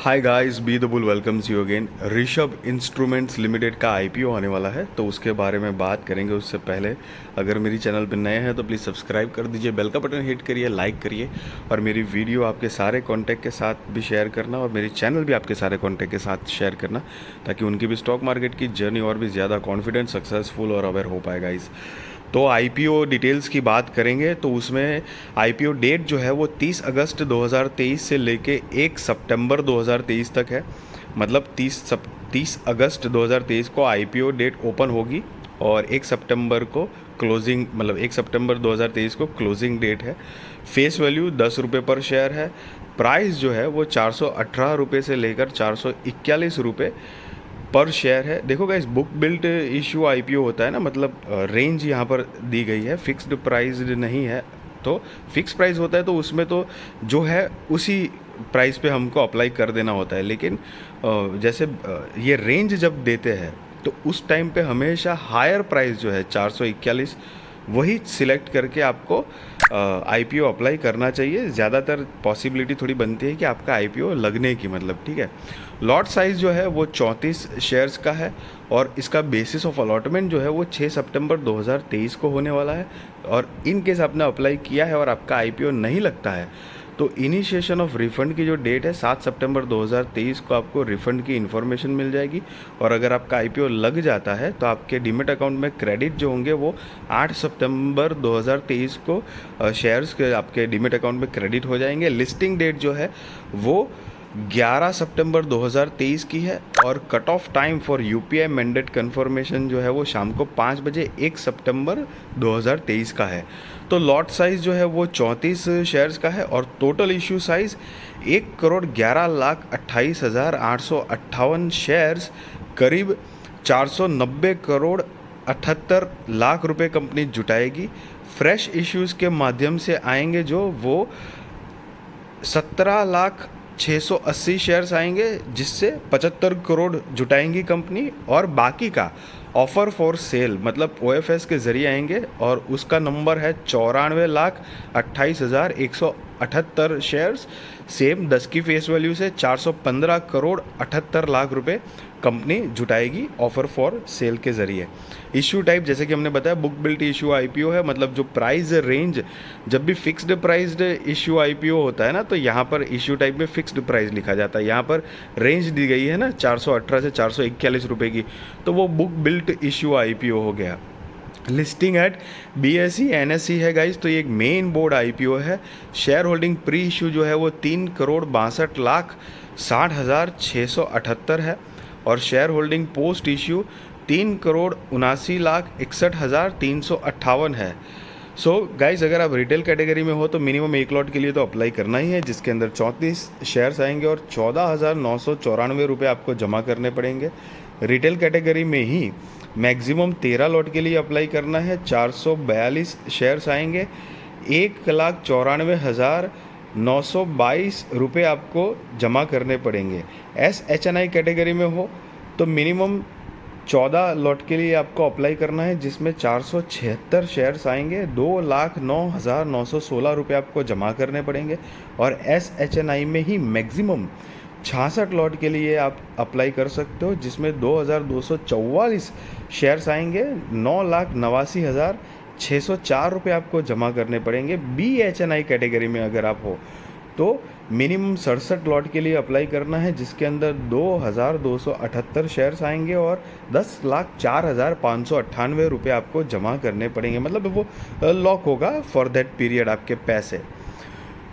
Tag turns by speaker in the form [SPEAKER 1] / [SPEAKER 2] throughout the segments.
[SPEAKER 1] Hi guys, be the bull welcomes you again. Rishabh instruments limited का IPO आने वाला है, तो उसके बारे में बात करेंगे। उससे पहले अगर मेरी चैनल पर नए हैं तो प्लीज़ सब्सक्राइब कर दीजिए, बेल का बटन हिट करिए, लाइक करिए और मेरी वीडियो आपके सारे कॉन्टैक्ट के साथ भी शेयर करना और मेरी चैनल भी आपके सारे कॉन्टैक्ट के साथ शेयर करना, ताकि उनकी भी स्टॉक मार्केट की जर्नी और भी ज़्यादा कॉन्फिडेंट, सक्सेसफुल और अवेयर हो पाएगा। इस तो आईपीओ डिटेल्स की बात करेंगे तो उसमें आईपीओ डेट जो है वो 30 अगस्त 2023 से लेके 1 सितंबर 2023 तक है। मतलब 30 अगस्त 2023 को आईपीओ डेट ओपन होगी और 1 सितंबर को क्लोजिंग, मतलब 1 सितंबर 2023 को क्लोजिंग डेट है। फेस वैल्यू 10 रुपये पर शेयर है। प्राइस जो है वो 418 रुपये से लेकर 441 रुपये पर शेयर है। देखो guys, book built issue IPO होता है ना, मतलब रेंज यहाँ पर दी गई है, फिक्स्ड प्राइस नहीं है। तो फिक्स प्राइस होता है तो उसमें तो जो है उसी प्राइस पे हमको अप्लाई कर देना होता है। लेकिन जैसे ये रेंज जब देते हैं तो उस टाइम पे हमेशा हायर प्राइस जो है 441 वही सिलेक्ट करके आपको आईपीओ अप्लाई करना चाहिए। ज़्यादातर पॉसिबिलिटी थोड़ी बनती है कि आपका आईपीओ लगने की, मतलब ठीक है। लॉट साइज़ जो है वो 34 शेयर्स का है और इसका बेसिस ऑफ अलॉटमेंट जो है वो 6 सितंबर 2023 को होने वाला है। और इन केस आपने अप्लाई किया है और आपका आईपीओ नहीं लगता है तो इनिशिएशन ऑफ रिफ़ंड की जो डेट है 7 सितंबर 2023 को आपको रिफ़ंड की इन्फॉर्मेशन मिल जाएगी। और अगर आपका आईपीओ लग जाता है तो आपके डीमेट अकाउंट में क्रेडिट जो होंगे वो 8 सितंबर 2023 को शेयर्स के आपके डीमेट अकाउंट में क्रेडिट हो जाएंगे। लिस्टिंग डेट जो है वो 11 सितंबर 2023 की है और cut off time for UPI mandate confirmation जो है वो शाम को 5 बजे 1 सितंबर 2023 का है। तो लॉट साइज़ जो है वो 34 शेयर्स का है और टोटल इशू साइज़ 1,11,28,858 शेयर्स, करीब 490 करोड़ 78 लाख रुपए कंपनी जुटाएगी। फ्रेश इश्यूज़ के माध्यम से आएंगे जो वो 17,680 शेयर्स आएंगे, जिससे 75 करोड़ जुटाएंगी कंपनी। और बाकी का ऑफ़र फॉर सेल मतलब ओएफएस के ज़रिए आएंगे और उसका नंबर है 94,28,178 शेयर्स। सेम 10 की फेस वैल्यू से 415 करोड़ 78 लाख रुपए कंपनी जुटाएगी ऑफ़र फॉर सेल के ज़रिए। इशू टाइप जैसे कि हमने बताया बुक बिल्ट इशू आईपीओ है, मतलब जो प्राइस रेंज, जब भी फिक्स्ड प्राइस्ड इशू आईपीओ होता है ना तो यहाँ पर इशू टाइप में फिक्स्ड प्राइस लिखा जाता है। यहाँ पर रेंज दी गई है ना 418 से 441 रुपये की, तो वो बुक बिल्ट इशू आईपीओ हो गया। लिस्टिंग एट बीएसई एनएसई है गाइस, तो ये एक मेन बोर्ड आईपीओ है। शेयर होल्डिंग प्री इशू जो है वो 3,62,60,678 है और शेयर होल्डिंग पोस्ट इशू 3,79,61,358 है। सो गाइस, अगर आप रिटेल कैटेगरी में हो तो मिनिमम एक लॉट के लिए तो अप्लाई करना ही है, जिसके अंदर 34 शेयर्स आएंगे और 14,994 रुपये आपको जमा करने पड़ेंगे। रिटेल कैटेगरी में ही मैक्सिमम 13 लॉट के लिए अप्लाई करना है, 442 शेयर्स आएंगे, 1,94,922 रुपये आपको जमा करने पड़ेंगे। SHNI कैटेगरी में हो तो मिनिमम 14 लॉट के लिए आपको अप्लाई करना है, जिसमें 476 शेयर्स आएंगे, 2,09,916 रुपये आपको जमा करने पड़ेंगे। और SHNI में ही मैक्सिमम 66 लॉट के लिए आप अप्लाई कर सकते हो, जिसमें 2,244 शेयर्स आएंगे, 9,89,604 रुपये आपको जमा करने पड़ेंगे। BHNI कैटेगरी में अगर आप हो तो मिनिमम 67 लॉट के लिए अप्लाई करना है, जिसके अंदर 2,278 शेयर्स आएंगे और 10,04,598 रुपये आपको जमा करने पड़ेंगे। मतलब वो लॉक होगा फॉर दैट पीरियड आपके पैसे।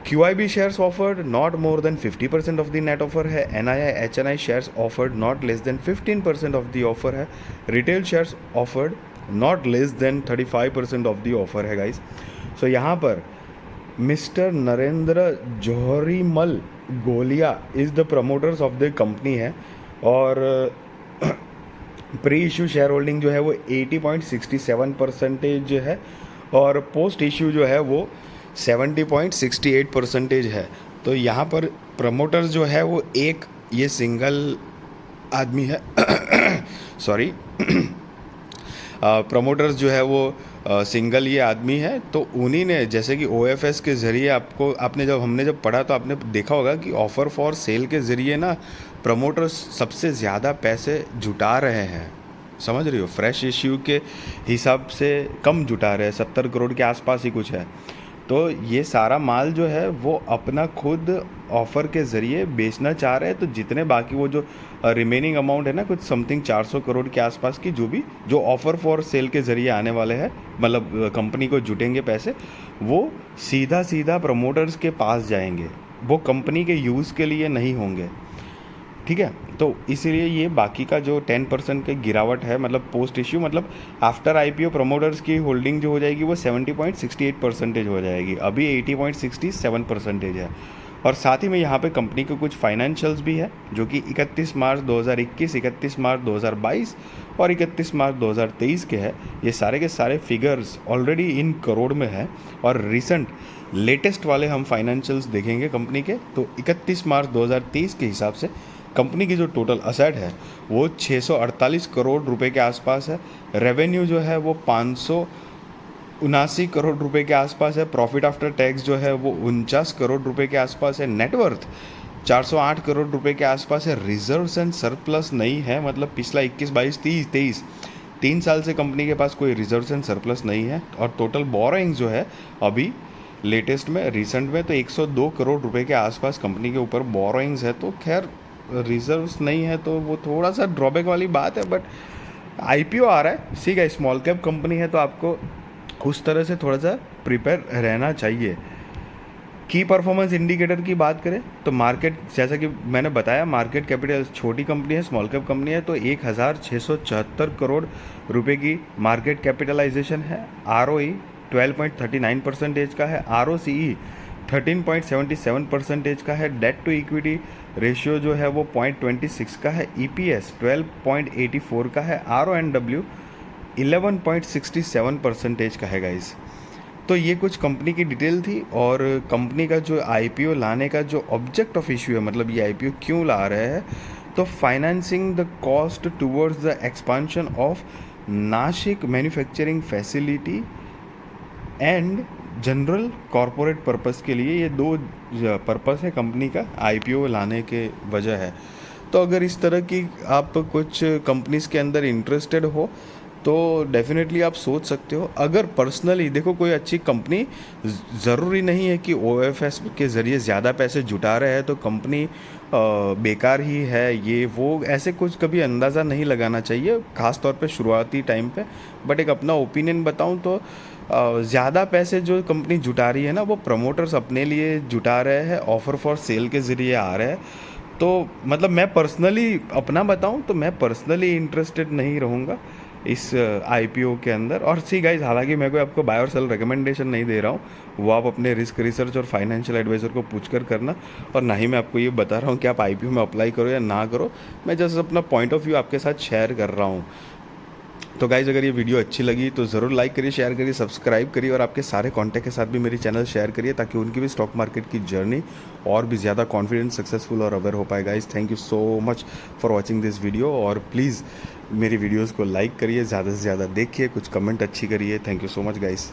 [SPEAKER 1] QIB shares offered not more than 50% of the net offer है। NII HNI shares offered not less than 15% of the offer है। Retail shares offered not less than 35% of the offer है guys. So यहाँ पर mister Narendra Jauharimal Golia is the promoters of the company है और pre issue share holding जो है वो 80.67% है और पोस्ट इशू जो है वो 70.68% है। तो यहाँ पर प्रमोटर्स जो है वो एक ये सिंगल आदमी है सॉरी प्रमोटर्स जो है वो सिंगल ये आदमी है, तो उन्हीं ने जैसे कि OFS के ज़रिए हमने जब पढ़ा तो आपने देखा होगा कि ऑफ़र फॉर सेल के ज़रिए ना प्रमोटर्स सबसे ज़्यादा पैसे जुटा रहे हैं। समझ रही हो, फ्रेश इश्यू के हिसाब से कम जुटा रहे हैं, 70 करोड़ के आसपास ही कुछ है। तो ये सारा माल जो है वो अपना खुद ऑफ़र के ज़रिए बेचना चाह रहे हैं। तो जितने बाकी वो जो रिमेनिंग अमाउंट है ना, कुछ समथिंग 400 करोड़ के आसपास की जो ऑफ़र फॉर सेल के ज़रिए आने वाले हैं, मतलब कंपनी को जुटेंगे पैसे, वो सीधा सीधा प्रमोटर्स के पास जाएंगे, वो कंपनी के यूज़ के लिए नहीं होंगे। ठीक है, तो इसीलिए ये बाकी का जो 10% की गिरावट है, मतलब पोस्ट इश्यू, मतलब आफ्टर IPO प्रमोटर्स की होल्डिंग जो हो जाएगी वो 70.68% हो जाएगी। अभी 80.67% है। और साथ ही में यहाँ पे कंपनी के कुछ फाइनेंशियल्स भी है, जो कि 31 मार्च 2021, 31 मार्च 2022 और 31 मार्च 2023 के हैं। ये सारे के सारे फिगर्स ऑलरेडी इन करोड़ में है। और रिसेंट लेटेस्ट वाले हम फाइनेंशियल्स देखेंगे कंपनी के, तो 31 मार्च 2023 के हिसाब से कंपनी की जो टोटल असेट है वो 648 करोड़ रुपए के आसपास है। रेवेन्यू जो है वो 579 करोड़ रुपए के आसपास है। प्रॉफिट आफ्टर टैक्स जो है वो 49 करोड़ रुपए के आसपास है। नेटवर्थ 408 करोड़ रुपए के आसपास है। रिजर्व्स एंड सरप्लस नहीं है, मतलब पिछला 21, 22, 23 3 साल से कंपनी के पास कोई रिजर्व्स एंड सरप्लस नहीं है। और टोटल बोरोइंग जो है अभी लेटेस्ट में, रिसेंट में, तो 102 करोड़ रुपए के आसपास कंपनी के ऊपर बोरोइंग्स है। तो खैर रिजर्व्स नहीं है तो वो थोड़ा सा ड्रॉबैक वाली बात है, बट IPO आ रहा है, ठीक है, स्मॉल कैप कंपनी है, तो आपको उस तरह से थोड़ा सा प्रिपेयर रहना चाहिए। की परफॉर्मेंस इंडिकेटर की बात करें तो मार्केट, जैसा कि मैंने बताया, मार्केट कैपिटल छोटी कंपनी है, स्मॉल कैप कंपनी है, तो 1674 करोड़ रुपए की मार्केट कैपिटलाइजेशन है। ROE 12.39% का है। ROCE 13.77% का है। डेट टू इक्विटी रेशियो जो है वो 0.26 का है। EPS 12.84 का है। RONW 11.67% का है गाइस। तो ये कुछ कंपनी की डिटेल थी। और कंपनी का जो IPO लाने का जो ऑब्जेक्ट ऑफ इशू है, मतलब ये IPO क्यों ला रहे हैं, तो financing the cost towards the expansion of Nashik manufacturing facility and general corporate purpose के लिए, ये 2 पर्पस है कंपनी का IPO लाने के वजह है। तो अगर इस तरह की आप कुछ कंपनीज के अंदर इंटरेस्टेड हो तो डेफिनेटली आप सोच सकते हो। अगर पर्सनली देखो, कोई अच्छी कंपनी, ज़रूरी नहीं है कि OFS के ज़रिए ज़्यादा पैसे जुटा रहे हैं तो कंपनी बेकार ही है, ये वो ऐसे कुछ कभी अंदाज़ा नहीं लगाना चाहिए, ख़ास तौर पे शुरुआती टाइम पे। बट एक अपना ओपिनियन बताऊं तो ज़्यादा पैसे जो कंपनी जुटा रही है ना, वो प्रमोटर्स अपने लिए जुटा रहे हैं, ऑफ़र फॉर सेल के ज़रिए आ रहे हैं। तो मतलब मैं पर्सनली अपना बताऊं तो मैं पर्सनली इंटरेस्टेड नहीं रहूँगा इस IPO के अंदर। और सी गाइज, हालांकि मैं कोई आपको बाय और सेल रिकमेंडेशन नहीं दे रहा हूँ, वो आप अपने रिस्क रिसर्च और फाइनेंशियल एडवाइज़र को पूछ कर करना। और ना ही मैं आपको ये बता रहा हूँ कि आप IPO में अप्लाई करो या ना करो, मैं जस्ट अपना पॉइंट ऑफ व्यू आपके साथ शेयर कर रहा हूँ। तो गाइज, अगर ये वीडियो अच्छी लगी तो ज़रूर लाइक करिए, शेयर करिए, सब्सक्राइब करिए और आपके सारे कॉन्टैक्ट के साथ भी मेरी चैनल शेयर करिए, ताकि उनकी भी स्टॉक मार्केट की जर्नी और भी ज़्यादा कॉन्फिडेंट, सक्सेसफुल और अवेयर हो पाए। Guys, thank you so much for watching this video. और प्लीज़ मेरी वीडियोज़ को लाइक करिए, ज़्यादा से ज़्यादा देखिए, कुछ कमेंट अच्छी करिए। Thank you so much guys.